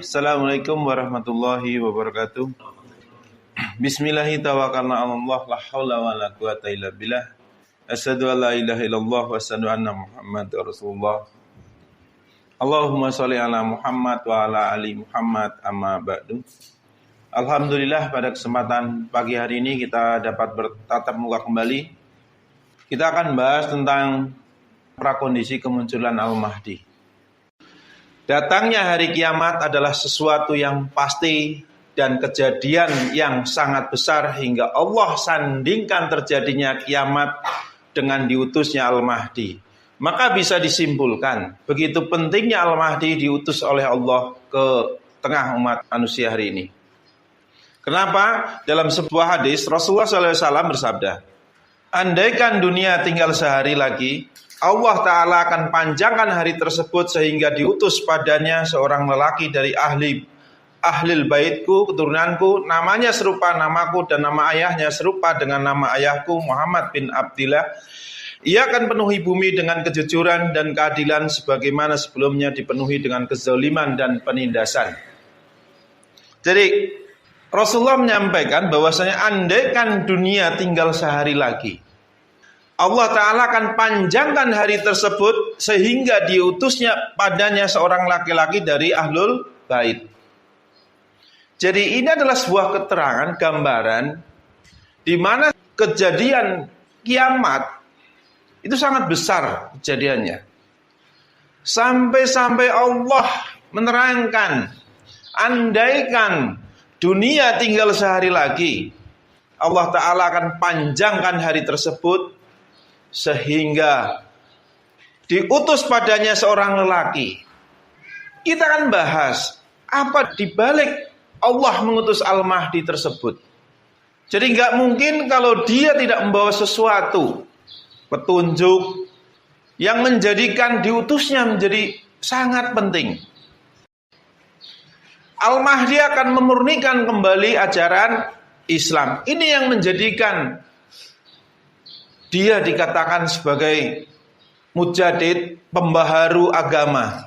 Assalamualaikum warahmatullahi wabarakatuh. Bismillahi tawakkalna 'alallah la haula wala quwata illa billah. Asyhadu an la ilaha illallah wa asyhadu anna Muhammadar Rasulullah. Allahumma shalli ala Muhammad wa ala ali Muhammad amma ba'du. Alhamdulillah pada kesempatan pagi hari ini kita dapat bertatap muka kembali. Kita akan bahas tentang prakondisi kemunculan Al-Mahdi. Datangnya hari kiamat adalah sesuatu yang pasti dan kejadian yang sangat besar hingga Allah sandingkan terjadinya kiamat dengan diutusnya Al-Mahdi. Maka bisa disimpulkan begitu pentingnya Al-Mahdi diutus oleh Allah ke tengah umat manusia hari ini. Kenapa? Dalam sebuah hadis Rasulullah SAW bersabda, andaikan dunia tinggal sehari lagi, Allah Ta'ala akan panjangkan hari tersebut sehingga diutus padanya seorang lelaki dari ahlil baitku, keturunanku, namanya serupa namaku dan nama ayahnya serupa dengan nama ayahku Muhammad bin Abdillah. Ia akan penuhi bumi dengan kejujuran dan keadilan sebagaimana sebelumnya dipenuhi dengan kezaliman dan penindasan. Jadi Rasulullah menyampaikan bahwasanya andaikan dunia tinggal sehari lagi, Allah Ta'ala akan panjangkan hari tersebut sehingga diutusnya padanya seorang laki-laki dari ahlul bait. Jadi ini adalah sebuah keterangan, gambaran di mana kejadian kiamat itu sangat besar kejadiannya. Sampai-sampai Allah menerangkan, andaikan dunia tinggal sehari lagi, Allah Ta'ala akan panjangkan hari tersebut sehingga diutus padanya seorang lelaki. Kita akan bahas apa dibalik Allah mengutus Al-Mahdi tersebut. Jadi nggak mungkin kalau dia tidak membawa sesuatu petunjuk yang menjadikan diutusnya menjadi sangat penting. Al-Mahdi akan memurnikan kembali ajaran Islam. Ini yang menjadikan dia dikatakan sebagai mujadid, pembaharu agama.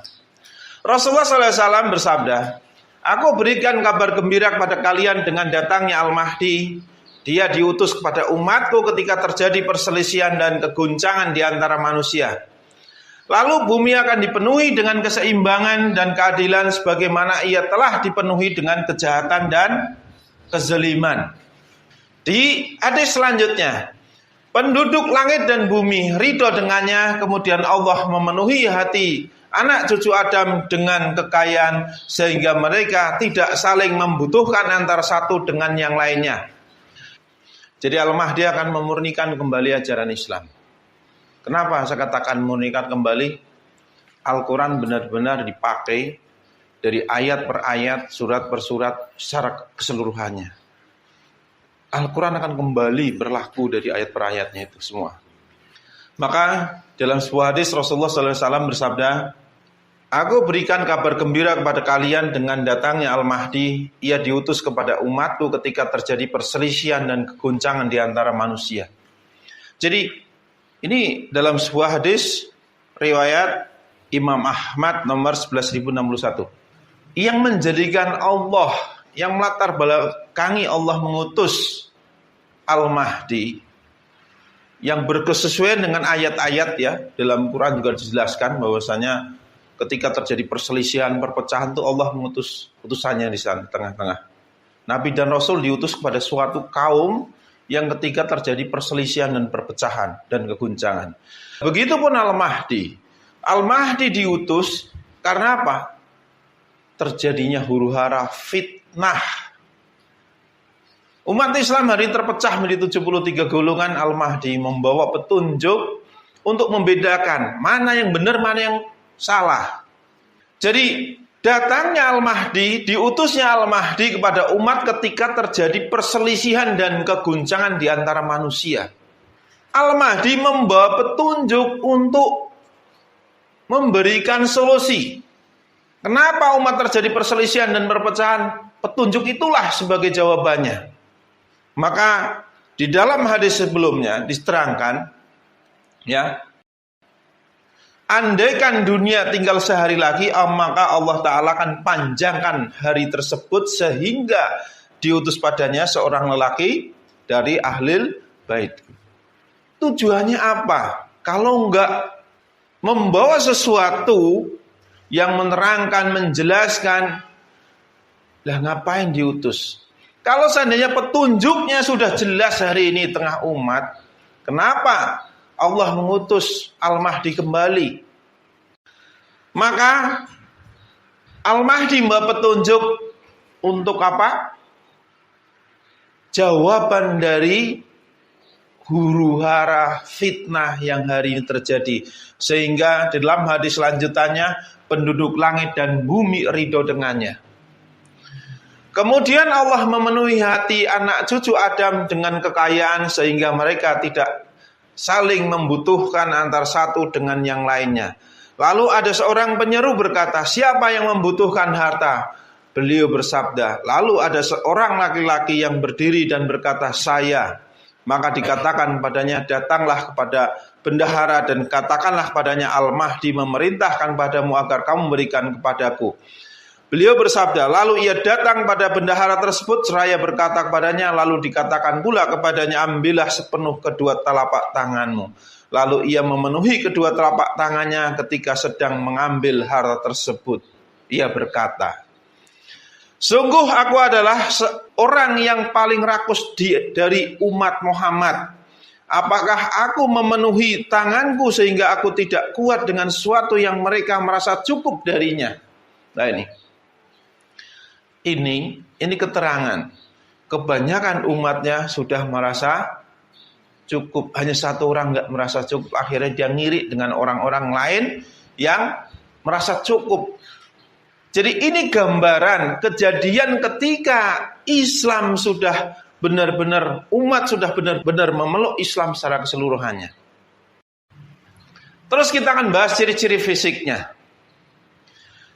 Rasulullah SAW bersabda, aku berikan kabar gembira kepada kalian dengan datangnya Al-Mahdi. Dia diutus kepada umatku ketika terjadi perselisihan dan keguncangan di antara manusia. Lalu bumi akan dipenuhi dengan keseimbangan dan keadilan sebagaimana ia telah dipenuhi dengan kejahatan dan kezaliman. Di hadis selanjutnya, penduduk langit dan bumi ridho dengannya, kemudian Allah memenuhi hati anak cucu Adam dengan kekayaan sehingga mereka tidak saling membutuhkan antara satu dengan yang lainnya. Jadi Al-Mahdi akan memurnikan kembali ajaran Islam. Kenapa saya katakan memurnikan kembali? Al-Quran benar-benar dipakai dari ayat per ayat, surat per surat secara keseluruhannya. Al-Quran akan kembali berlaku dari ayat per ayatnya itu semua. Maka dalam sebuah hadis Rasulullah SAW bersabda, aku berikan kabar gembira kepada kalian dengan datangnya Al-Mahdi. Ia diutus kepada umatku ketika terjadi perselisihan dan keguncangan di antara manusia. Jadi ini dalam sebuah hadis riwayat Imam Ahmad nomor 11.061 yang menjadikan Allah, yang melatar belakangi Allah mengutus Al-Mahdi yang berkesesuaian dengan ayat-ayat ya. Dalam Quran juga dijelaskan bahwasanya ketika terjadi perselisihan, perpecahan itu Allah mengutus utusannya di sana tengah-tengah. Nabi dan Rasul diutus kepada suatu kaum yang ketika terjadi perselisihan dan perpecahan dan keguncangan. Begitupun Al-Mahdi. Al-Mahdi diutus karena apa? Terjadinya huru-hara, fitnah. Umat Islam hari ini terpecah menjadi 73 golongan. Al-Mahdi membawa petunjuk untuk membedakan mana yang benar, mana yang salah. Jadi datangnya Al-Mahdi, diutusnya Al-Mahdi kepada umat ketika terjadi perselisihan dan keguncangan di antara manusia. Al-Mahdi membawa petunjuk untuk memberikan solusi. Kenapa umat terjadi perselisihan dan perpecahan? Petunjuk itulah sebagai jawabannya. Maka di dalam hadis sebelumnya diterangkan ya, andaikan dunia tinggal sehari lagi, maka Allah Ta'ala akan panjangkan hari tersebut sehingga diutus padanya seorang lelaki dari ahlil bait. Tujuannya apa? Kalau enggak membawa sesuatu yang menerangkan, menjelaskan, lah ngapain diutus? Kalau seandainya petunjuknya sudah jelas hari ini tengah umat, kenapa Allah mengutus Al-Mahdi kembali? Maka Al-Mahdi membawa petunjuk untuk apa? Jawaban dari huru-hara fitnah yang hari ini terjadi. Sehingga di dalam hadis selanjutnya, penduduk langit dan bumi ridho dengannya. Kemudian Allah memenuhi hati anak cucu Adam dengan kekayaan sehingga mereka tidak saling membutuhkan antar satu dengan yang lainnya. Lalu ada seorang penyeru berkata, siapa yang membutuhkan harta? Beliau bersabda, lalu ada seorang laki-laki yang berdiri dan berkata, saya. Maka dikatakan padanya, datanglah kepada bendahara dan katakanlah padanya, Al-Mahdi memerintahkan padamu agar kamu memberikan kepadaku. Beliau bersabda, lalu ia datang pada bendahara tersebut seraya berkata kepadanya, lalu dikatakan pula kepadanya, ambillah sepenuh kedua telapak tanganmu. Lalu ia memenuhi kedua telapak tangannya ketika sedang mengambil harta tersebut. Ia berkata, sungguh aku adalah seorang yang paling rakus dari umat Muhammad. Apakah aku memenuhi tanganku sehingga aku tidak kuat dengan sesuatu yang mereka merasa cukup darinya? Nah ini keterangan. Kebanyakan umatnya sudah merasa cukup. Hanya satu orang nggak merasa cukup. Akhirnya dia ngiri dengan orang-orang lain yang merasa cukup. Jadi ini gambaran kejadian ketika Islam sudah benar-benar, umat sudah benar-benar memeluk Islam secara keseluruhannya. Terus kita akan bahas ciri-ciri fisiknya.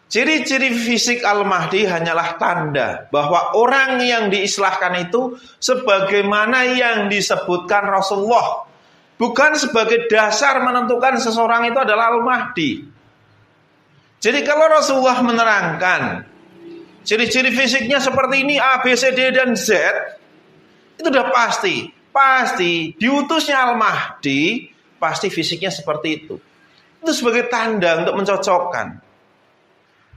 Ciri-ciri fisik Al-Mahdi hanyalah tanda bahwa orang yang diislahkan itu sebagaimana yang disebutkan Rasulullah, bukan sebagai dasar menentukan seseorang itu adalah Al-Mahdi. Jadi kalau Rasulullah menerangkan ciri-ciri fisiknya seperti ini A, B, C, D, dan Z, itu udah pasti diutusnya Al-Mahdi, pasti fisiknya seperti itu. Itu sebagai tanda untuk mencocokkan.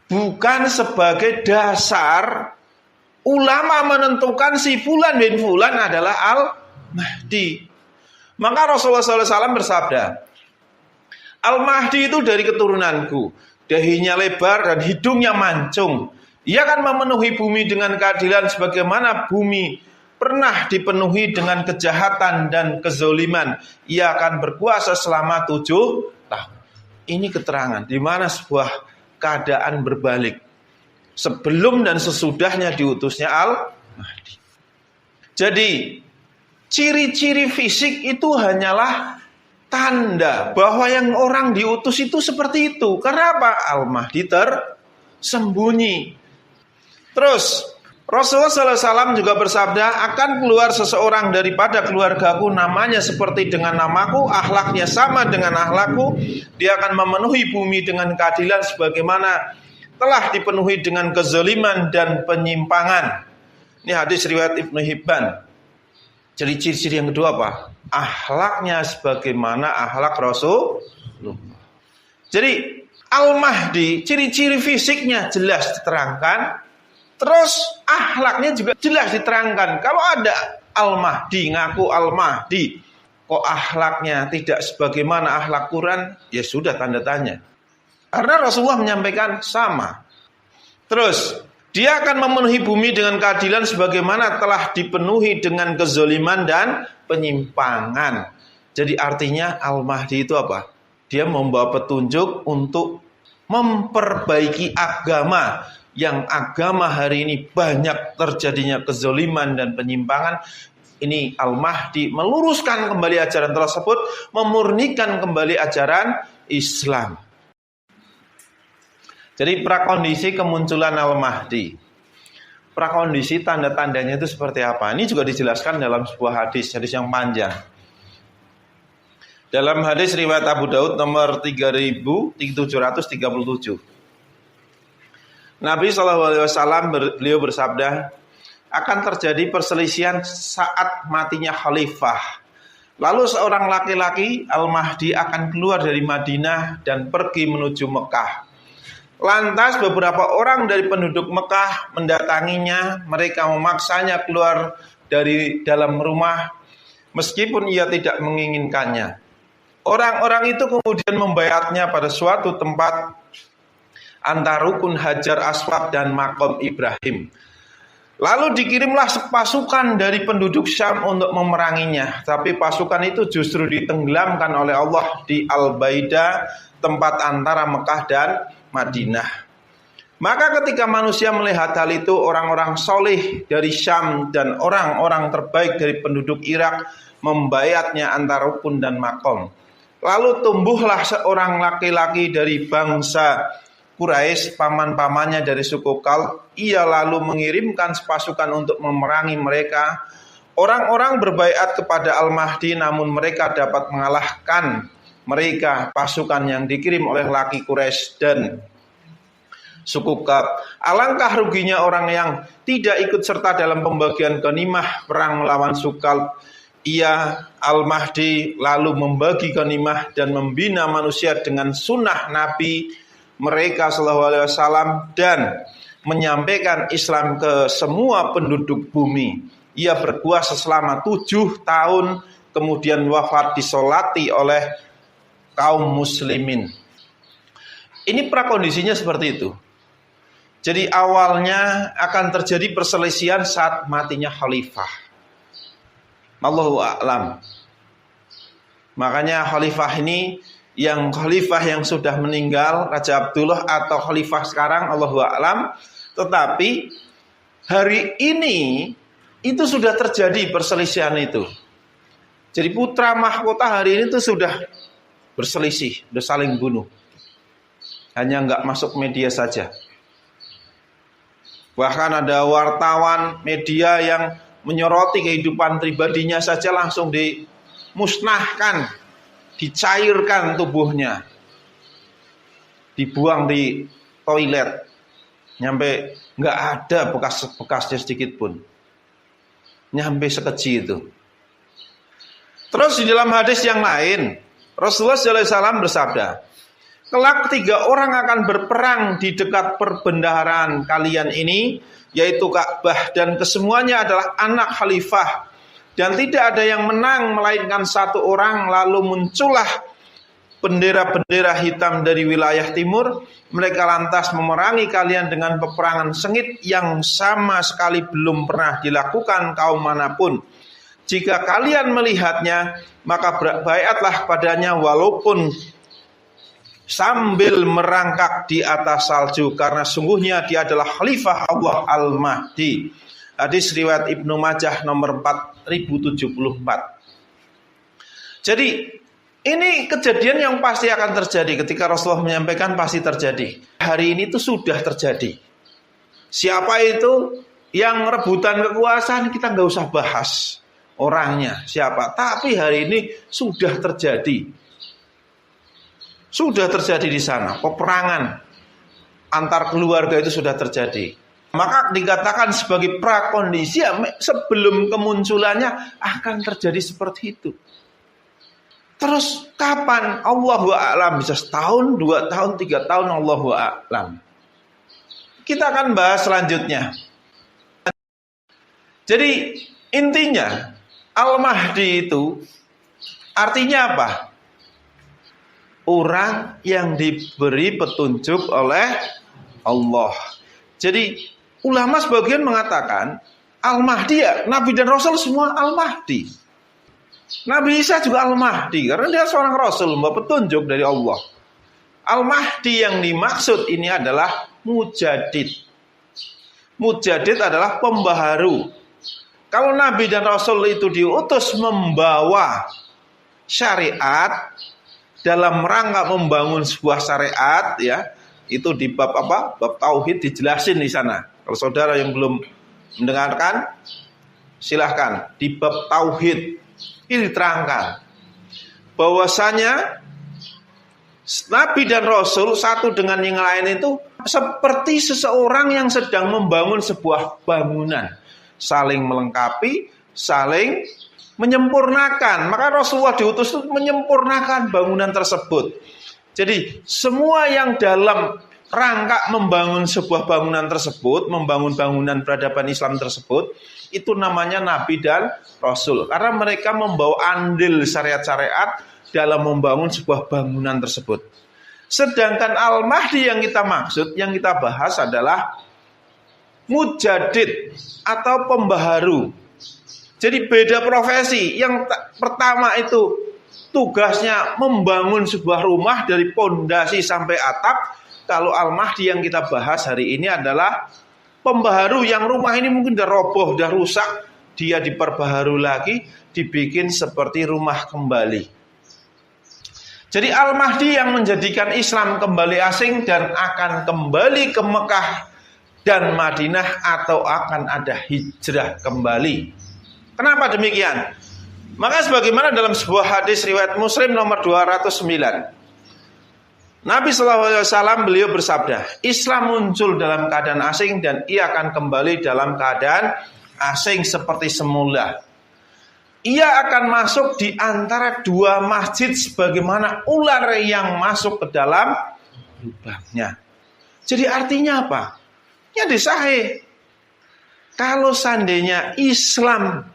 Bukan sebagai dasar ulama menentukan si fulan bin fulan adalah Al-Mahdi. Maka Rasulullah SAW bersabda, Al-Mahdi itu dari keturunanku, dahinya lebar dan hidungnya mancung. Ia akan memenuhi bumi dengan keadilan sebagaimana bumi pernah dipenuhi dengan kejahatan dan kezoliman. Ia akan berkuasa selama 7 tahun. Ini keterangan di mana sebuah keadaan berbalik sebelum dan sesudahnya diutusnya Al-Mahdi. Jadi ciri-ciri fisik itu hanyalah tanda bahwa yang orang diutus itu seperti itu. Karena apa? Al-Mahdi tersembunyi. Terus Rasulullah SAW juga bersabda, akan keluar seseorang daripada keluargaku, namanya seperti dengan namaku, akhlaknya sama dengan akhlakku. Dia akan memenuhi bumi dengan keadilan sebagaimana telah dipenuhi dengan kezaliman dan penyimpangan. Ini hadis riwayat Ibnu Hibban. Jadi ciri-ciri yang kedua apa? Akhlaknya sebagaimana akhlak Rasulullah. Jadi Al-Mahdi, ciri-ciri fisiknya jelas diterangkan. Terus akhlaknya juga jelas diterangkan. Kalau ada Al-Mahdi, ngaku Al-Mahdi, kok akhlaknya tidak sebagaimana akhlak Quran, ya sudah tanda tanya. Karena Rasulullah menyampaikan sama. Terus dia akan memenuhi bumi dengan keadilan sebagaimana telah dipenuhi dengan kezoliman dan penyimpangan. Jadi artinya Al-Mahdi itu apa? Dia membawa petunjuk untuk memperbaiki agama. Yang agama hari ini banyak terjadinya kezoliman dan penyimpangan. Ini Al-Mahdi meluruskan kembali ajaran tersebut, memurnikan kembali ajaran Islam. Jadi prakondisi kemunculan Al-Mahdi, prakondisi tanda-tandanya itu seperti apa? Ini juga dijelaskan dalam sebuah hadis yang panjang. Dalam hadis riwayat Abu Daud nomor 3737, Nabi SAW beliau bersabda, akan terjadi perselisihan saat matinya khalifah. Lalu seorang laki-laki Al-Mahdi akan keluar dari Madinah dan pergi menuju Mekah. Lantas beberapa orang dari penduduk Mekah mendatanginya. Mereka memaksanya keluar dari dalam rumah meskipun ia tidak menginginkannya. Orang-orang itu kemudian membayatnya pada suatu tempat antara rukun Hajar Aswad dan Maqam Ibrahim. Lalu dikirimlah pasukan dari penduduk Syam untuk memeranginya. Tapi pasukan itu justru ditenggelamkan oleh Allah di Al-Baida, tempat antara Mekah dan Madinah. Maka ketika manusia melihat hal itu, orang-orang soleh dari Syam dan orang-orang terbaik dari penduduk Irak membayatnya antara rukun dan Maqam. Lalu tumbuhlah seorang laki-laki dari bangsa Quraisy, paman-pamannya dari suku Kalb. Ia lalu mengirimkan pasukan untuk memerangi mereka. Orang-orang berbaiat kepada Al-Mahdi, namun mereka dapat mengalahkan mereka, pasukan yang dikirim oleh laki Quraisy dan suku Kalb. Alangkah ruginya orang yang tidak ikut serta dalam pembagian ghanimah perang melawan suku Kalb. Ia Al-Mahdi lalu membagi ghanimah dan membina manusia dengan sunnah Nabi mereka SAW dan menyampaikan Islam ke semua penduduk bumi. Ia berkuasa selama 7 tahun, kemudian wafat disolati oleh kaum muslimin. Ini prakondisinya seperti itu. Jadi awalnya akan terjadi perselisihan saat matinya khalifah. Allahu a'lam. Makanya khalifah ini, yang khalifah yang sudah meninggal, Raja Abdullah, atau khalifah sekarang, Allahu a'lam. Tetapi hari ini itu sudah terjadi perselisihan itu. Jadi putra mahkota hari ini itu sudah berselisih, sudah saling bunuh. Hanya nggak masuk media saja. Bahkan ada wartawan media yang menyoroti kehidupan pribadinya saja langsung dimusnahkan, dicairkan tubuhnya, dibuang di toilet, nyampe nggak ada bekas-bekasnya sedikit pun, nyampe sekecil itu. Terus di dalam hadis yang lain, Rasulullah SAW bersabda, kelak 3 orang akan berperang di dekat perbendaharaan kalian ini, yaitu Ka'bah, dan kesemuanya adalah anak khalifah. Dan tidak ada yang menang melainkan 1 orang. Lalu muncullah bendera-bendera hitam dari wilayah timur. Mereka lantas memerangi kalian dengan peperangan sengit yang sama sekali belum pernah dilakukan kaum manapun. Jika kalian melihatnya, maka berbaiatlah padanya walaupun sambil merangkak di atas salju, karena sungguhnya dia adalah khalifah Allah Al-Mahdi. Hadis riwayat Ibnu Majah nomor 4074. Jadi ini kejadian yang pasti akan terjadi. Ketika Rasulullah menyampaikan pasti terjadi. Hari ini itu sudah terjadi. Siapa itu yang rebutan kekuasaan, kita nggak usah bahas orangnya siapa. Tapi hari ini sudah terjadi. Sudah terjadi di sana, peperangan antar keluarga itu sudah terjadi. Maka dikatakan sebagai prakondisi, sebelum kemunculannya akan terjadi seperti itu. Terus kapan? Allahu a'lam, bisa setahun, 2 tahun, 3 tahun, Allahu a'lam. Kita akan bahas selanjutnya. Jadi intinya Al-Mahdi itu artinya apa? Orang yang diberi petunjuk oleh Allah. Jadi ulama sebagian mengatakan Al-Mahdi ya, Nabi dan Rasul semua Al-Mahdi. Nabi Isa juga Al-Mahdi karena dia seorang Rasul, membawa petunjuk dari Allah. Al-Mahdi yang dimaksud ini adalah Mujadid. Mujadid adalah pembaharu. Kalau Nabi dan Rasul itu diutus membawa syariat dalam rangka membangun sebuah syariat, ya, itu di bab apa? Bab tauhid dijelasin di sana. Kalau saudara yang belum mendengarkan, silahkan di bab tauhid ini diterangkan bahwasanya Nabi dan Rasul satu dengan yang lain itu seperti seseorang yang sedang membangun sebuah bangunan, saling melengkapi, saling menyempurnakan. Maka Rasulullah diutus untuk menyempurnakan bangunan tersebut. Jadi semua yang dalam rangka membangun sebuah bangunan tersebut, membangun bangunan peradaban Islam tersebut, itu namanya Nabi dan Rasul. Karena mereka membawa andil syariat-syariat dalam membangun sebuah bangunan tersebut. Sedangkan Al-Mahdi yang kita maksud, yang kita bahas adalah mujaddid atau pembaharu. Jadi beda profesi. Yang pertama itu tugasnya membangun sebuah rumah dari pondasi sampai atap. Kalau Al-Mahdi yang kita bahas hari ini adalah pembaharu, yang rumah ini mungkin udah roboh, udah rusak, dia diperbaharu lagi, dibikin seperti rumah kembali. Jadi Al-Mahdi yang menjadikan Islam kembali asing dan akan kembali ke Mekah dan Madinah atau akan ada hijrah kembali. Kenapa demikian? Maka sebagaimana dalam sebuah hadis riwayat Muslim nomor 209. Nabi SAW beliau bersabda, Islam muncul dalam keadaan asing dan ia akan kembali dalam keadaan asing seperti semula. Ia akan masuk di antara dua masjid sebagaimana ular yang masuk ke dalam lubangnya. Jadi artinya apa? Ya disahih. Kalau seandainya Islam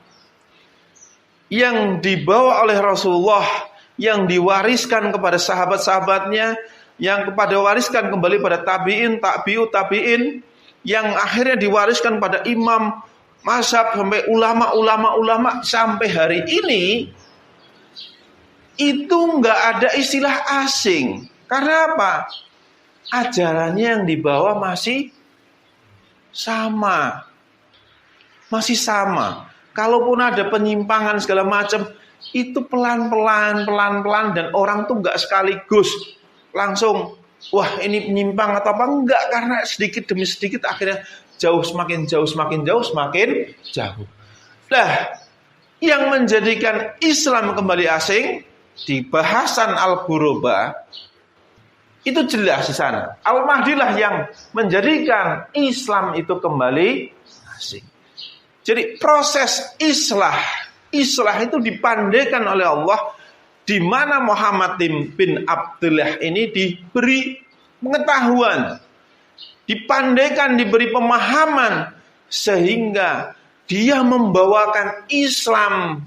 yang dibawa oleh Rasulullah, yang diwariskan kepada sahabat-sahabatnya, yang kepada wariskan kembali pada tabi'in, tabi'in, yang akhirnya diwariskan pada imam mazhab sampai ulama sampai hari ini, itu nggak ada istilah asing. Karena apa? Ajarannya yang dibawa masih sama. Masih sama. Kalaupun ada penyimpangan segala macam, itu pelan-pelan dan orang tuh nggak sekaligus langsung wah ini menyimpang atau apa, enggak, karena sedikit demi sedikit akhirnya semakin jauh. Nah, yang menjadikan Islam kembali asing di bahasan Al-Ghuraba itu jelas di sana. Al-Mahdi lah yang menjadikan Islam itu kembali asing. Jadi proses islah itu dipandaikan oleh Allah, di mana Muhammad bin Abdullah ini diberi pengetahuan, dipandaikan, diberi pemahaman, sehingga dia membawakan Islam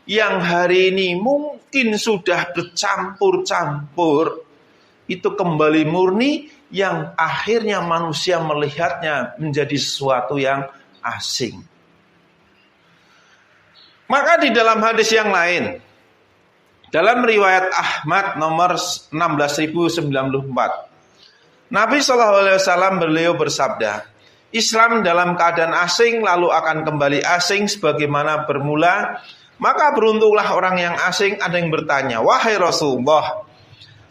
yang hari ini mungkin sudah bercampur-campur, itu kembali murni, yang akhirnya manusia melihatnya menjadi sesuatu yang asing. Maka di dalam hadis yang lain, dalam riwayat Ahmad nomor 16094, Nabi SAW beliau bersabda, Islam dalam keadaan asing lalu akan kembali asing sebagaimana bermula. Maka beruntunglah orang yang asing. Ada yang bertanya, wahai Rasulullah,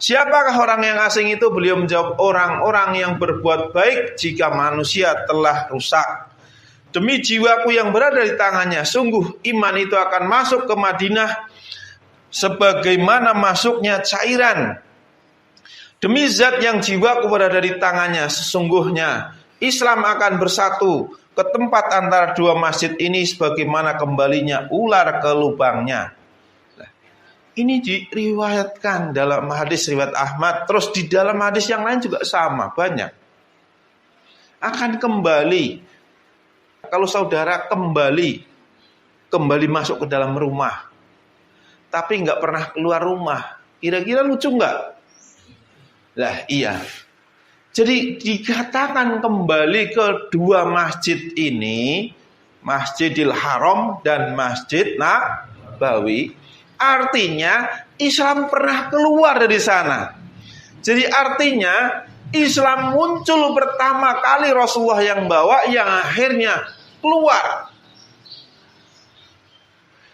siapakah orang yang asing itu? Beliau menjawab, orang-orang yang berbuat baik jika manusia telah rusak. Demi jiwaku yang berada di tangannya, sungguh iman itu akan masuk ke Madinah sebagaimana masuknya cairan. Demi zat yang jiwaku berada di tangannya, sesungguhnya Islam akan bersatu ke tempat antara dua masjid ini sebagaimana kembalinya ular ke lubangnya. Nah, ini diriwayatkan dalam hadis riwayat Ahmad. Terus di dalam hadis yang lain juga sama, banyak. Akan kembali. Kalau saudara kembali masuk ke dalam rumah, tapi nggak pernah keluar rumah, kira-kira lucu nggak? Lah iya. Jadi dikatakan kembali ke dua masjid ini, Masjidil Haram dan Masjid Nabawi, artinya Islam pernah keluar dari sana. Jadi artinya Islam muncul pertama kali Rasulullah yang bawa, yang akhirnya keluar.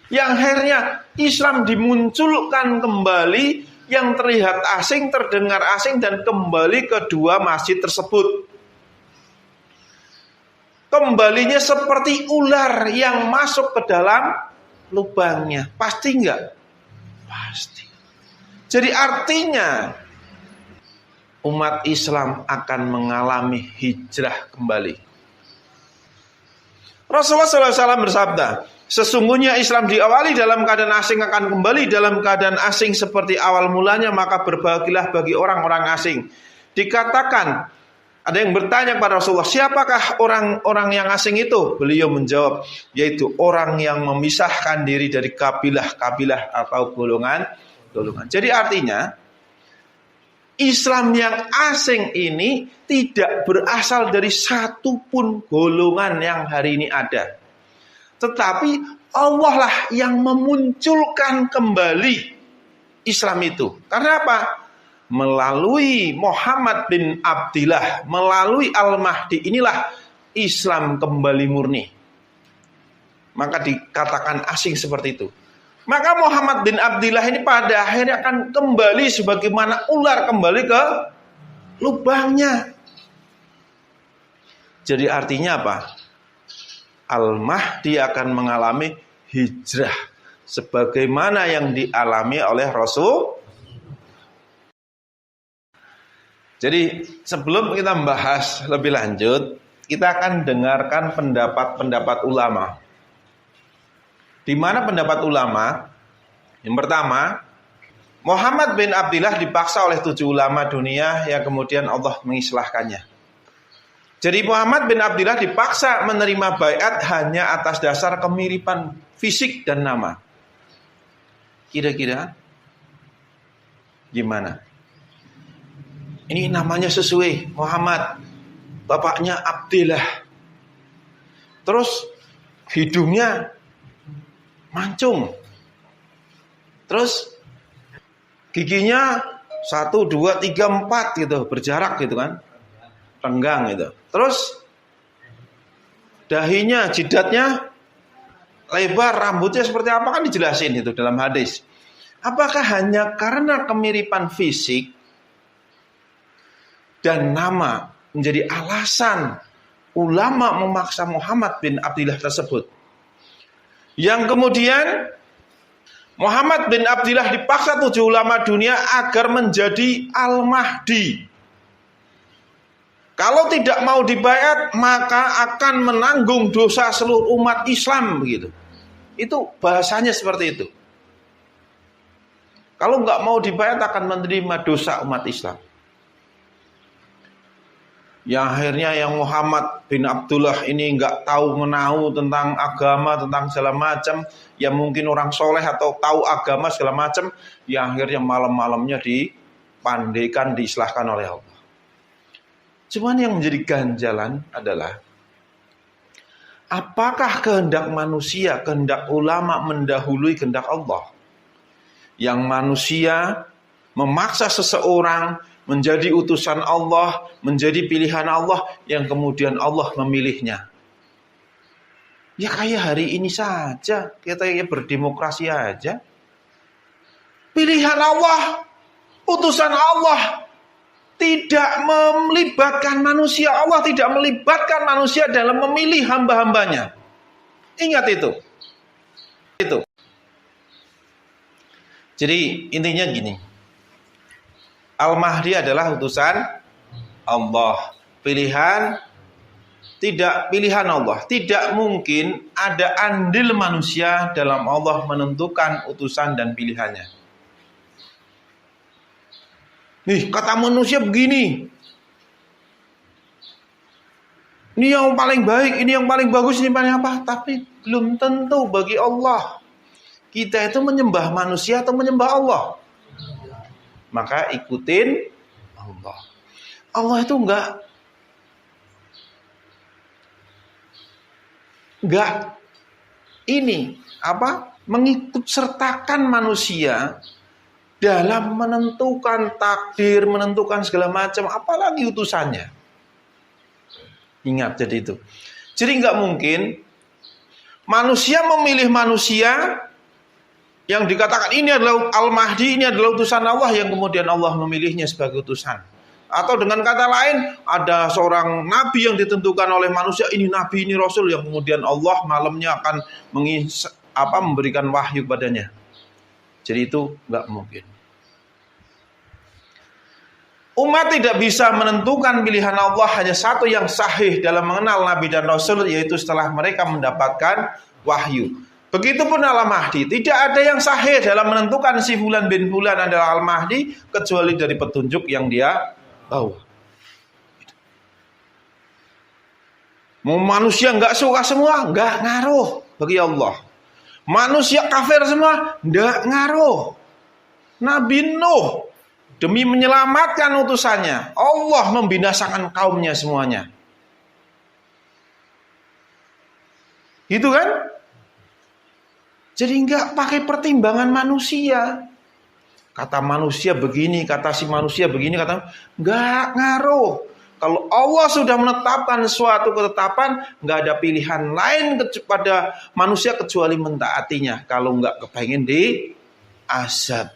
Yang akhirnya Islam dimunculkan kembali, yang terlihat asing, terdengar asing, dan kembali ke dua masjid tersebut. Kembalinya seperti ular yang masuk ke dalam lubangnya. Pasti enggak? Pasti. Jadi artinya umat Islam akan mengalami hijrah kembali. Rasulullah SAW bersabda, sesungguhnya Islam diawali dalam keadaan asing akan kembali dalam keadaan asing seperti awal mulanya, maka berbahagialah bagi orang-orang asing. Dikatakan, ada yang bertanya kepada Rasulullah, siapakah orang-orang yang asing itu? Beliau menjawab, yaitu orang yang memisahkan diri dari kabilah-kabilah atau golongan. Jadi artinya, Islam yang asing ini tidak berasal dari satupun golongan yang hari ini ada. Tetapi Allah lah yang memunculkan kembali Islam itu. Karena apa? Melalui Muhammad bin Abdillah, melalui Al-Mahdi, inilah Islam kembali murni. Maka dikatakan asing seperti itu. Maka Muhammad bin Abdillah ini pada akhirnya akan kembali sebagaimana ular kembali ke lubangnya. Jadi artinya apa? Al-Mahdi akan mengalami hijrah sebagaimana yang dialami oleh Rasul. Jadi sebelum kita membahas lebih lanjut, kita akan dengarkan pendapat-pendapat ulama. Di mana pendapat ulama? Yang pertama, Muhammad bin Abdillah dipaksa oleh 7 ulama dunia yang kemudian Allah mengislahkannya. Jadi Muhammad bin Abdillah dipaksa menerima baiat hanya atas dasar kemiripan fisik dan nama. Kira-kira gimana? Ini namanya sesuai, Muhammad, bapaknya Abdillah. Terus hidungnya mancung. Terus giginya 1, 2, 3, 4 gitu, berjarak gitu kan. Renggang gitu. Terus dahinya, jidatnya lebar, rambutnya seperti apa kan dijelasin itu dalam hadis. Apakah hanya karena kemiripan fisik dan nama menjadi alasan ulama memaksa Muhammad bin Abdillah tersebut? Yang kemudian Muhammad bin Abdillah dipaksa 7 ulama dunia agar menjadi Al-Mahdi. Kalau tidak mau dibaiat, maka akan menanggung dosa seluruh umat Islam begitu. Itu bahasanya seperti itu. Kalau nggak mau dibaiat akan menerima dosa umat Islam. Yang akhirnya yang Muhammad bin Abdullah ini nggak tahu menahu tentang agama, tentang segala macam, yang mungkin orang soleh atau tahu agama segala macam, yang akhirnya malam-malamnya dipandaikan, diislahkan oleh Allah. Cuman yang menjadi ganjalan adalah apakah kehendak manusia, kehendak ulama mendahului kehendak Allah? Yang manusia memaksa seseorang menjadi utusan Allah, menjadi pilihan Allah, yang kemudian Allah memilihnya. Ya kayak hari ini saja, kita berdemokrasi aja. Pilihan Allah, utusan Allah, tidak melibatkan manusia. Allah tidak melibatkan manusia dalam memilih hamba-hambanya. Ingat itu. Jadi intinya gini. Al-Mahdi adalah utusan Allah. Pilihan Allah. Tidak mungkin ada andil manusia dalam Allah menentukan utusan dan pilihannya. Nih, kata manusia begini. Ini yang paling baik, ini yang paling bagus, ini paling apa? Tapi belum tentu bagi Allah. Kita itu menyembah manusia atau menyembah Allah? Maka ikutin Allah. Allah itu enggak mengikut sertakan manusia dalam menentukan takdir, menentukan segala macam, apalagi utusannya. Ingat jadi itu. Jadi enggak mungkin manusia memilih manusia yang dikatakan ini adalah Al-Mahdi, ini adalah utusan Allah, yang kemudian Allah memilihnya sebagai utusan. Atau dengan kata lain, ada seorang nabi yang ditentukan oleh manusia, ini nabi, ini rasul, yang kemudian Allah malamnya akan memberikan wahyu padanya. Jadi itu enggak mungkin. Umat tidak bisa menentukan pilihan Allah, hanya satu yang sahih dalam mengenal Nabi dan Rasul, yaitu setelah mereka mendapatkan wahyu. Begitupun Al-Mahdi, tidak ada yang sahih dalam menentukan si Fulan bin Fulan adalah Al-Mahdi kecuali dari petunjuk yang dia bawa. Mau manusia nggak suka semua, nggak ngaruh bagi Allah. Manusia kafir semua, nggak ngaruh. Nabi Nuh demi menyelamatkan utusannya, Allah membinasakan kaumnya semuanya. Gitu kan? Jadi nggak pakai pertimbangan manusia. Kata manusia begini, kata si manusia begini, kata nggak ngaruh. Kalau Allah sudah menetapkan suatu ketetapan, nggak ada pilihan lain kepada manusia kecuali mentaatinya. Kalau nggak kepengen di azab.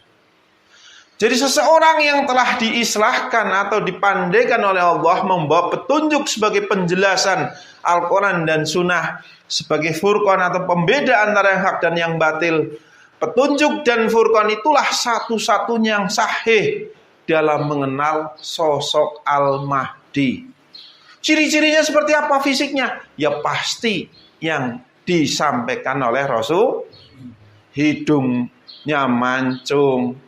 Jadi seseorang yang telah diislahkan atau dipandaikan oleh Allah membawa petunjuk sebagai penjelasan Al-Quran dan Sunnah sebagai furqan atau pembeda antara yang hak dan yang batil. Petunjuk dan furqan itulah satu-satunya yang sahih dalam mengenal sosok Al-Mahdi. Ciri-cirinya seperti apa fisiknya? Ya pasti yang disampaikan oleh Rasul. Hidungnya mancung,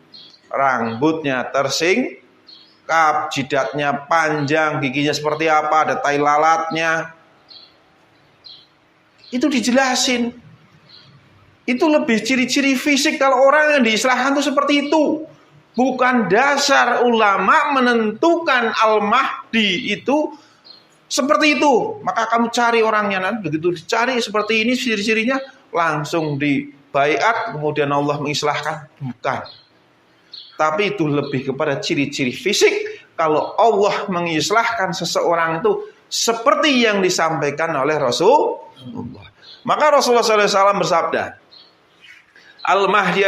rambutnya tersingkap, jidatnya panjang, giginya seperti apa, ada tai lalatnya. Itu dijelasin. Itu lebih ciri-ciri fisik kalau orang yang diislahkan itu seperti itu. Bukan dasar ulama menentukan Al-Mahdi itu seperti itu. Maka kamu cari orangnya, nanti begitu dicari seperti ini ciri-cirinya, langsung dibaiat, kemudian Allah mengislahkan. Bukan. Tapi itu lebih kepada ciri-ciri fisik. Kalau Allah mengislahkan seseorang itu seperti yang disampaikan oleh Rasulullah. Maka Rasulullah SAW bersabda, Al-Mahdi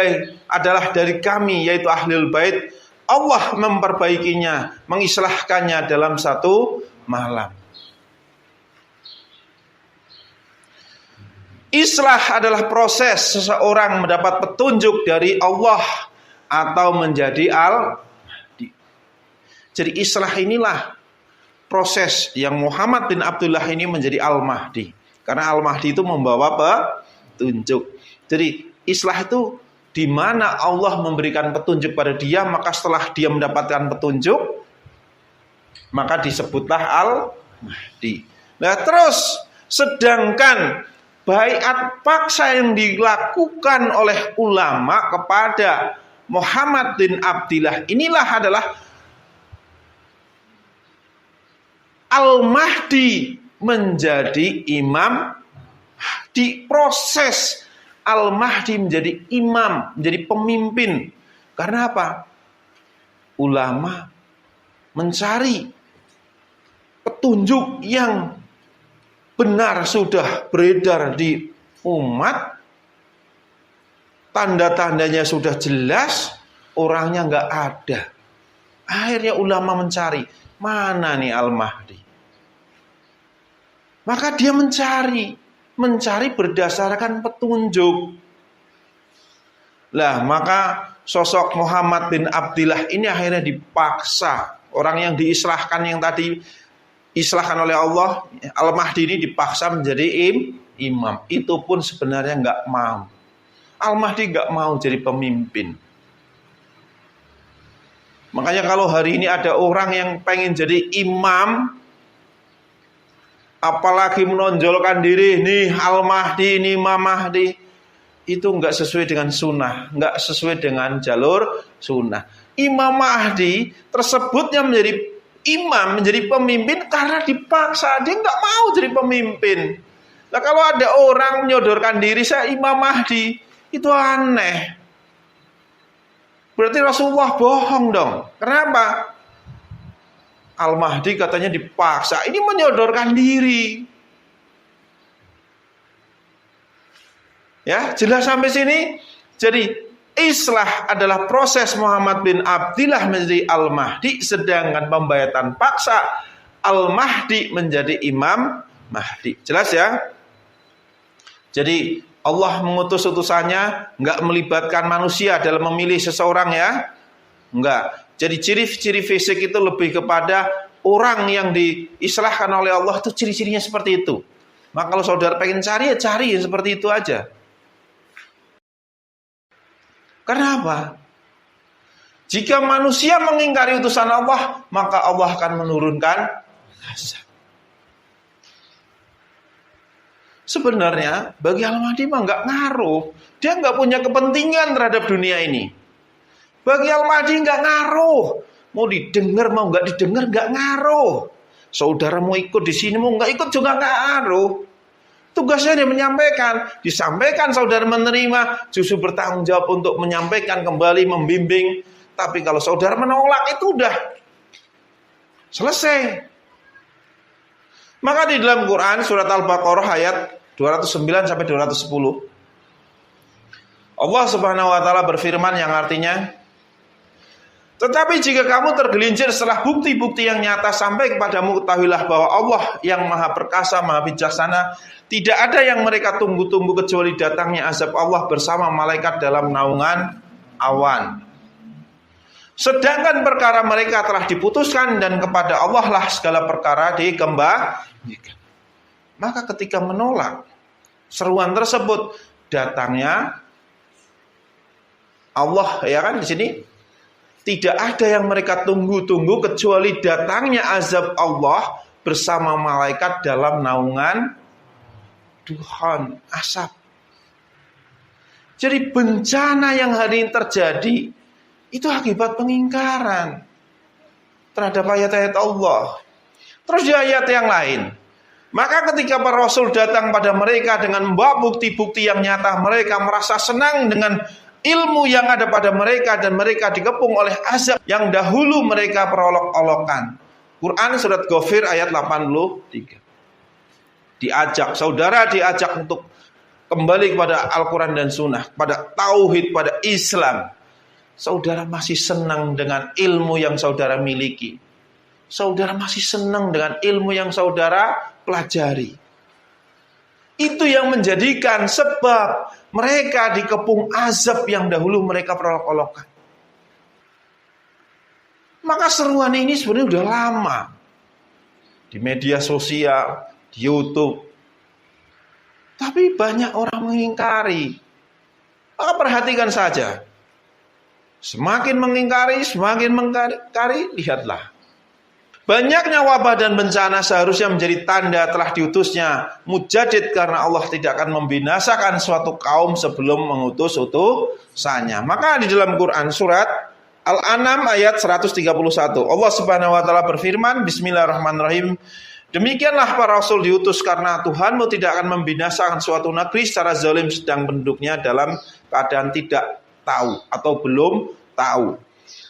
adalah dari kami, yaitu Ahlul Bait. Allah memperbaikinya, mengislahkannya dalam satu malam. Islah adalah proses seseorang mendapat petunjuk dari Allah atau menjadi Al-Mahdi. Jadi islah inilah proses yang Muhammad bin Abdullah ini menjadi Al-Mahdi. Karena Al-Mahdi itu membawa petunjuk. Jadi islah itu di mana Allah memberikan petunjuk pada dia, maka setelah dia mendapatkan petunjuk, maka disebutlah Al-Mahdi. Nah terus, sedangkan baiat paksa yang dilakukan oleh ulama kepada Muhammad bin Abdullah inilah adalah Al-Mahdi menjadi imam. Di proses Al-Mahdi menjadi imam, menjadi pemimpin. Karena apa? Ulama mencari petunjuk yang benar sudah beredar di umat. Tanda-tandanya sudah jelas, orangnya nggak ada. Akhirnya ulama mencari, mana nih Al-Mahdi? Maka dia mencari berdasarkan petunjuk. Lah, maka sosok Muhammad bin Abdullah ini akhirnya dipaksa. Orang yang diislahkan yang tadi islahkan oleh Allah, Al-Mahdi ini dipaksa menjadi imam. Itu pun sebenarnya nggak mau. Al-Mahdi nggak mau jadi pemimpin. Makanya kalau hari ini ada orang yang pengen jadi imam, apalagi menonjolkan diri, nih Al-Mahdi, ini Imam Mahdi, itu nggak sesuai dengan sunnah, nggak sesuai dengan jalur sunnah. Imam Mahdi tersebutnya menjadi imam, menjadi pemimpin karena dipaksa, dia nggak mau jadi pemimpin. Nah kalau ada orang menyodorkan diri saya Imam Mahdi, itu aneh. Berarti Rasulullah bohong dong. Kenapa? Al-Mahdi katanya dipaksa. Ini menyodorkan diri. Ya, jelas sampai sini. Jadi, islah adalah proses Muhammad bin Abdullah menjadi Al-Mahdi, sedangkan pembayatan paksa Al-Mahdi menjadi Imam Mahdi. Jelas ya? Jadi, Allah mengutus utusannya enggak melibatkan manusia dalam memilih seseorang ya. Enggak. Jadi ciri-ciri fisik itu lebih kepada orang yang diistilahkan oleh Allah itu ciri-cirinya seperti itu. Maka kalau saudara pengen cari, ya cari yang seperti itu aja. Karena apa? Jika manusia mengingkari utusan Allah, maka Allah akan menurunkan azab. Sebenarnya bagi Al-Mahdi mah nggak ngaruh. Dia nggak punya kepentingan terhadap dunia ini. Bagi Al-Mahdi nggak ngaruh. Mau didengar mau nggak didengar nggak ngaruh. Saudara mau ikut di sini mau nggak ikut juga nggak ngaruh. Tugasnya dia menyampaikan. Disampaikan saudara menerima, justru bertanggung jawab untuk menyampaikan kembali, membimbing. Tapi kalau saudara menolak itu udah selesai. Maka di dalam Quran surat Al-Baqarah ayat 209 sampai 210 Allah Subhanahu wa taala berfirman yang artinya, tetapi jika kamu tergelincir setelah bukti-bukti yang nyata sampai kepadamu, ketahuilah bahwa Allah yang maha perkasa, maha bijaksana, tidak ada yang mereka tunggu-tunggu kecuali datangnya azab Allah bersama malaikat dalam naungan awan. Sedangkan perkara mereka telah diputuskan dan kepada Allah lah segala perkara dikembalikan. Maka ketika menolak seruan tersebut, datangnya Allah, ya kan di sini tidak ada yang mereka tunggu-tunggu kecuali datangnya azab Allah bersama malaikat dalam naungan duhan, asap. Jadi bencana yang hari ini terjadi itu akibat pengingkaran terhadap ayat-ayat Allah. Terus di ayat yang lain, maka ketika para rasul datang pada mereka dengan membawa bukti-bukti yang nyata, mereka merasa senang dengan ilmu yang ada pada mereka dan mereka dikepung oleh azab yang dahulu mereka perolok-olokan. Quran surat Ghafir ayat 83. Saudara diajak untuk kembali kepada Al-Quran dan Sunnah, pada tauhid, pada Islam. Saudara masih senang dengan ilmu yang saudara miliki. Saudara masih senang dengan ilmu yang saudara pelajari. Itu yang menjadikan sebab mereka dikepung azab yang dahulu mereka perolok-olokkan. Maka seruan ini sebenarnya sudah lama. Di media sosial, di YouTube. Tapi banyak orang mengingkari. Maka perhatikan saja. Semakin mengingkari, lihatlah. Banyaknya wabah dan bencana seharusnya menjadi tanda telah diutusnya mujadid, karena Allah tidak akan membinasakan suatu kaum sebelum mengutus utusannya. Maka di dalam Quran surat Al-An'am ayat 131 Allah Subhanahu wa taala berfirman, Bismillahirrahmanirrahim. Demikianlah para rasul diutus karena Tuhanmu tidak akan membinasakan suatu negeri secara zalim sedang penduduknya dalam keadaan tidak tahu atau belum tahu.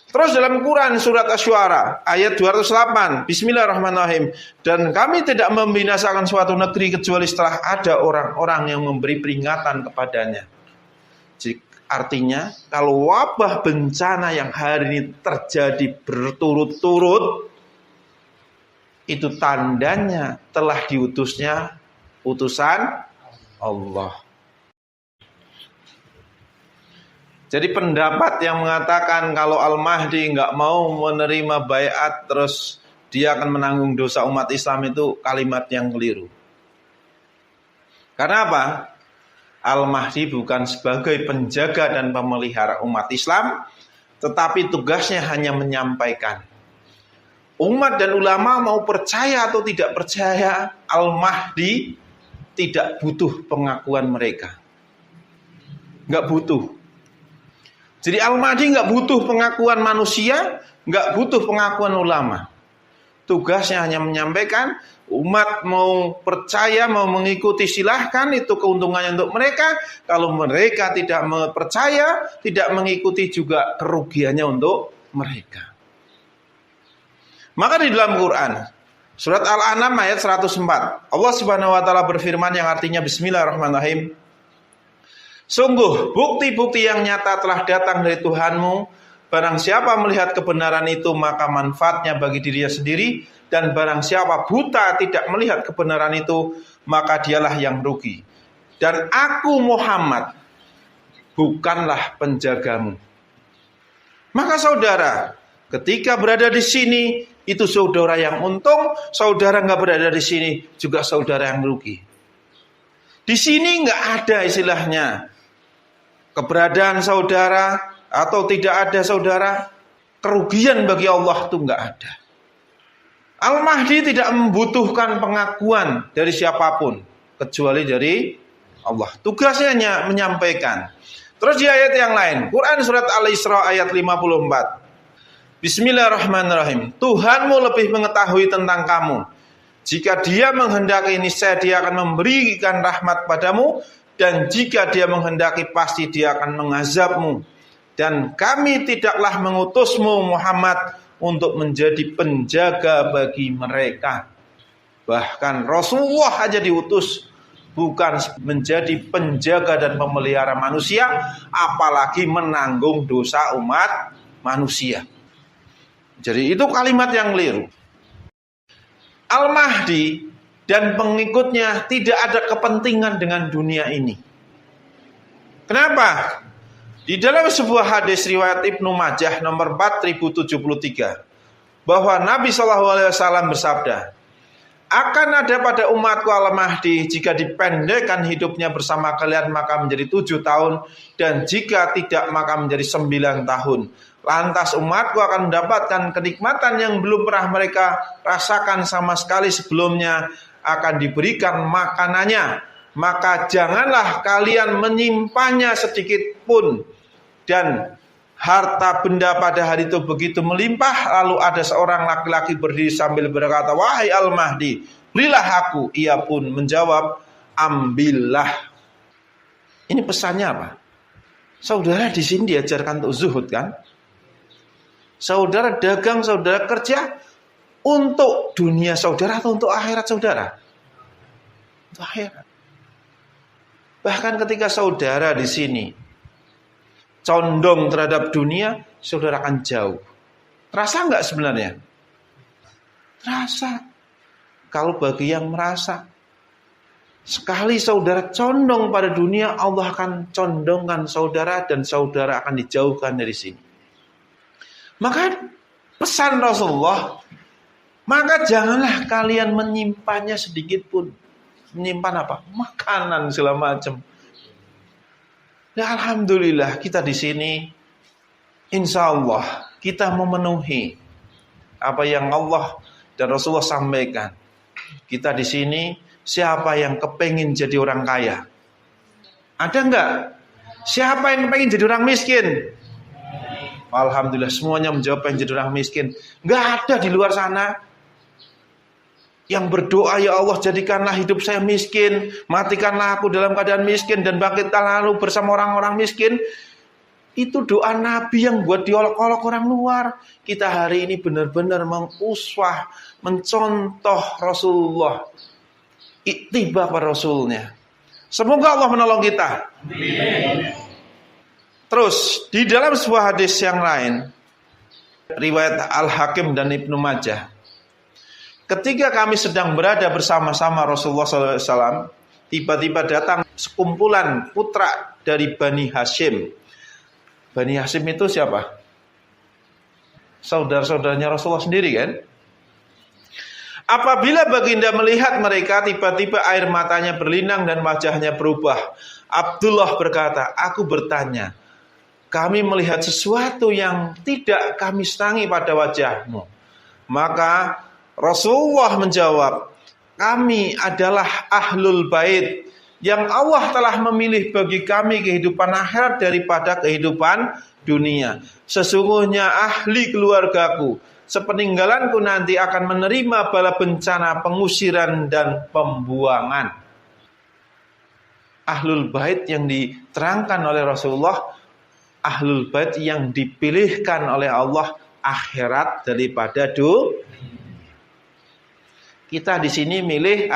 Terus dalam Quran surat Asy-Syu'ara ayat 208, Bismillahirrahmanirrahim. Dan kami tidak membinasakan suatu negeri kecuali setelah ada orang-orang yang memberi peringatan kepadanya. Jadi, artinya kalau wabah bencana yang hari ini terjadi berturut-turut, itu tandanya telah diutusnya utusan Allah. Jadi pendapat yang mengatakan kalau Al-Mahdi nggak mau menerima baiat terus dia akan menanggung dosa umat Islam itu kalimat yang keliru. Karena apa? Al-Mahdi bukan sebagai penjaga dan pemelihara umat Islam, tetapi tugasnya hanya menyampaikan. Umat dan ulama mau percaya atau tidak percaya, Al-Mahdi tidak butuh pengakuan mereka. Nggak butuh. Jadi Al-Mahdi nggak butuh pengakuan manusia, nggak butuh pengakuan ulama. Tugasnya hanya menyampaikan, umat mau percaya, mau mengikuti silahkan, itu keuntungannya untuk mereka. Kalau mereka tidak percaya, tidak mengikuti juga kerugiannya untuk mereka. Maka di dalam Quran, surat Al-An'am ayat 104, Allah Subhanahu wa taala berfirman yang artinya Bismillahirrahmanirrahim. Sungguh bukti-bukti yang nyata telah datang dari Tuhanmu. Barang siapa melihat kebenaran itu maka manfaatnya bagi dirinya sendiri, dan barang siapa buta tidak melihat kebenaran itu maka dialah yang rugi. Dan aku Muhammad bukanlah penjagamu. Maka saudara, Ketika berada di sini, itu saudara yang untung. Saudara nggak berada di sini, juga saudara yang rugi. Di sini nggak ada istilahnya keberadaan saudara atau tidak ada saudara. Kerugian bagi Allah itu nggak ada. Al-Mahdi tidak membutuhkan pengakuan dari siapapun kecuali dari Allah. Tugasnya hanya menyampaikan. Terus di ayat yang lain, Quran surat Al-Isra ayat 54. Bismillahirrahmanirrahim. Tuhanmu lebih mengetahui tentang kamu. Jika dia menghendaki, niscaya dia akan memberikan rahmat padamu, dan jika dia menghendaki, pasti dia akan mengazabmu. Dan kami tidaklah mengutusmu Muhammad untuk menjadi penjaga bagi mereka. Bahkan Rasulullah aja diutus bukan menjadi penjaga dan pemelihara manusia, apalagi menanggung dosa umat manusia. Jadi itu kalimat yang keliru. Al-Mahdi dan pengikutnya tidak ada kepentingan dengan dunia ini. Kenapa? Di dalam sebuah hadis riwayat Ibnu Majah nomor 4073 bahwa Nabi SAW bersabda, akan ada pada umatku Al-Mahdi, jika dipendekkan hidupnya bersama kalian maka menjadi 7 tahun, dan jika tidak maka menjadi 9 tahun. Lantas umatku akan mendapatkan kenikmatan yang belum pernah mereka rasakan sama sekali sebelumnya, akan diberikan makanannya. Maka janganlah kalian menyimpannya sedikit pun. Dan harta benda pada hari itu begitu melimpah. Lalu ada seorang laki-laki berdiri sambil berkata, wahai Al-Mahdi, berilah aku. Ia pun menjawab, ambillah. Ini pesannya apa? Saudara di sini diajarkan untuk zuhud kan? Saudara dagang, saudara kerja untuk dunia saudara atau untuk akhirat saudara? Untuk akhirat. Bahkan ketika saudara di sini condong terhadap dunia, saudara akan jauh. Terasa enggak sebenarnya? Terasa. Kalau bagi yang merasa, sekali saudara condong pada dunia, Allah akan condongkan saudara dan saudara akan dijauhkan dari sini. Maka pesan Rasulullah, maka janganlah kalian menyimpannya sedikit pun. Menyimpan apa? Makanan segala macam. Ya alhamdulillah kita di sini, insya Allah kita memenuhi apa yang Allah dan Rasulullah sampaikan. Kita di sini, siapa yang kepengin jadi orang kaya? Ada enggak? Siapa yang kepengin jadi orang miskin? Alhamdulillah semuanya menjawab pengen jadi orang miskin. Enggak ada di luar sana yang berdoa, ya Allah jadikanlah hidup saya miskin, matikanlah aku dalam keadaan miskin, dan bangkitlah lalu bersama orang-orang miskin. Itu doa Nabi yang buat diolok-olok orang luar. Kita hari ini benar-benar menguswah, mencontoh Rasulullah, ittiba pada Rasulnya. Semoga Allah menolong kita. Amin. Terus di dalam sebuah hadis yang lain, riwayat Al-Hakim dan Ibnu Majah, ketika kami sedang berada bersama-sama Rasulullah SAW, tiba-tiba datang sekumpulan putra dari Bani Hashim. Bani Hashim itu siapa? Saudara-saudaranya Rasulullah sendiri kan? Apabila baginda melihat mereka, tiba-tiba air matanya berlinang dan wajahnya berubah. Abdullah berkata, aku bertanya, kami melihat sesuatu yang tidak kami senangi pada wajahmu. Maka Rasulullah menjawab, kami adalah ahlul bait yang Allah telah memilih bagi kami kehidupan akhirat daripada kehidupan dunia. Sesungguhnya ahli keluargaku sepeninggalanku nanti akan menerima bala bencana, pengusiran dan pembuangan. Ahlul bait yang diterangkan oleh Rasulullah, ahlul bait yang dipilihkan oleh Allah akhirat daripada dunia. Kita di sini milih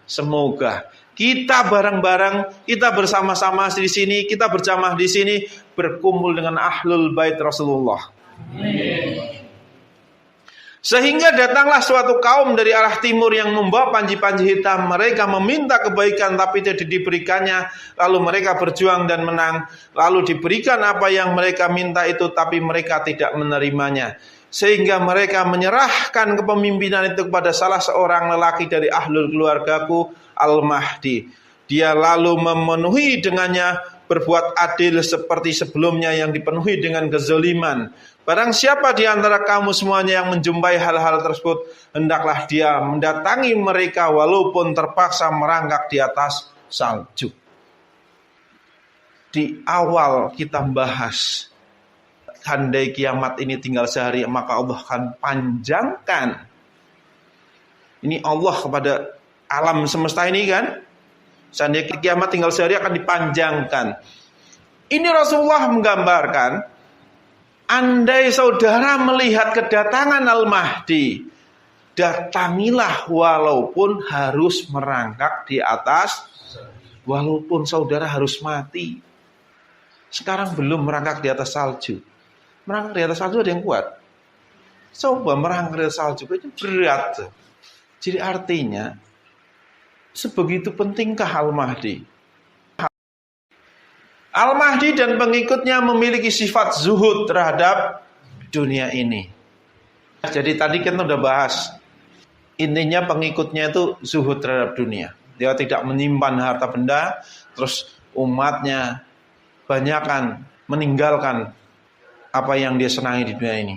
semoga kita bareng-bareng, kita bersama-sama di sini, kita berjamaah di sini berkumpul dengan ahlul bait Rasulullah. Amin. Sehingga datanglah suatu kaum dari arah timur yang membawa panji-panji hitam. Mereka meminta kebaikan tapi tidak diberikannya. Lalu mereka berjuang dan menang. Lalu diberikan apa yang mereka minta itu tapi mereka tidak menerimanya. Sehingga mereka menyerahkan kepemimpinan itu kepada salah seorang lelaki dari ahlul keluargaku, Al-Mahdi. Dia lalu memenuhi dengannya, berbuat adil seperti sebelumnya yang dipenuhi dengan kezaliman. Barang siapa di antara kamu semuanya yang menjumpai hal-hal tersebut, hendaklah dia mendatangi mereka walaupun terpaksa merangkak di atas salju. Di awal kita bahas, andai kiamat ini tinggal sehari, maka Allah akan panjangkan. Ini Allah kepada alam semesta ini kan. Seandainya kiamat tinggal sehari akan dipanjangkan. Ini Rasulullah menggambarkan, andai saudara melihat kedatangan Al-Mahdi, datangilah walaupun harus merangkak di atas, walaupun saudara harus mati. Sekarang belum merangkak di atas salju. Merangkak di atas salju ada yang kuat. Coba merangkak di atas salju, itu berat. Jadi artinya, sebegitu pentingkah Al-Mahdi? Al-Mahdi dan pengikutnya memiliki sifat zuhud terhadap dunia ini. Jadi tadi kita sudah bahas, intinya pengikutnya itu zuhud terhadap dunia. Dia tidak menyimpan harta benda, terus umatnya banyakkan meninggalkan apa yang dia senangi di dunia ini.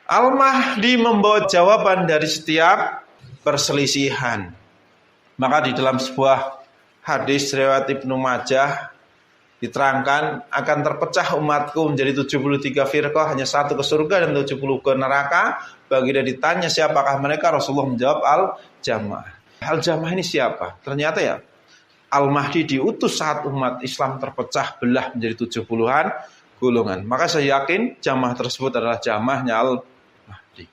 Al-Mahdi membawa jawaban dari setiap perselisihan. Maka di dalam sebuah hadis riwayat Ibnu Majah diterangkan, akan terpecah umatku menjadi 73 firqah, hanya satu ke surga dan 70 ke neraka. Bagi dia ditanya siapakah mereka, Rasulullah menjawab Al-Jamaah. Al-Jamaah ini siapa? Ternyata ya Al-Mahdi diutus saat umat Islam terpecah belah menjadi 70-an golongan. Maka saya yakin jamaah tersebut adalah jamaahnya Al-Mahdi.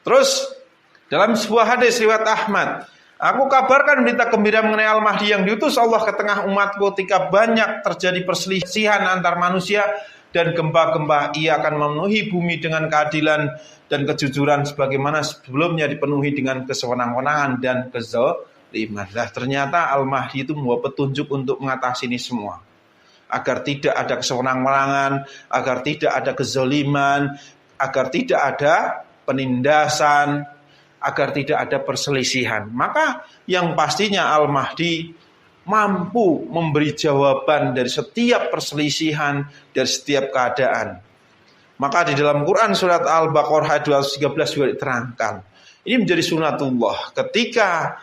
Terus dalam sebuah hadis riwayat Ahmad, aku kabarkan berita gembira mengenai Al-Mahdi yang diutus Allah ke tengah umatku ketika banyak terjadi perselisihan antar manusia dan gempa-gempa. Ia akan memenuhi bumi dengan keadilan dan kejujuran sebagaimana sebelumnya dipenuhi dengan kesewenang-wenangan dan kezaliman. Nah, ternyata Al-Mahdi itu membawa petunjuk untuk mengatasi ini semua. Agar tidak ada kesewenang-wenangan, agar tidak ada kezaliman, agar tidak ada penindasan, agar tidak ada perselisihan. Maka yang pastinya Al-Mahdi mampu memberi jawaban dari setiap perselisihan, dari setiap keadaan. Maka di dalam Quran surat Al-Baqarah ayat 213 juga diterangkan. Ini menjadi sunatullah. Ketika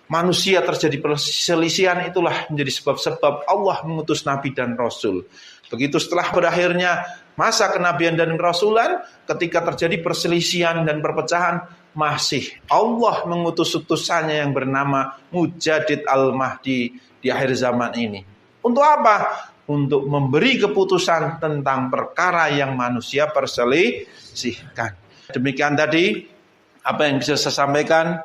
manusia terjadi perselisihan, itulah menjadi sebab-sebab Allah mengutus Nabi dan Rasul. Begitu setelah berakhirnya masa kenabian dan kerasulan, ketika terjadi perselisihan dan perpecahan, masih Allah mengutus utusannya yang bernama Mujadid Al-Mahdi di akhir zaman ini. Untuk apa? Untuk memberi keputusan tentang perkara yang manusia perselisihkan. Demikian tadi apa yang bisa saya sampaikan.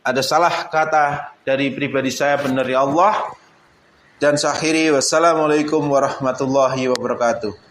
Ada salah kata dari pribadi saya, benar ya Allah. Dan saya akhiri, wassalamualaikum warahmatullahi wabarakatuh.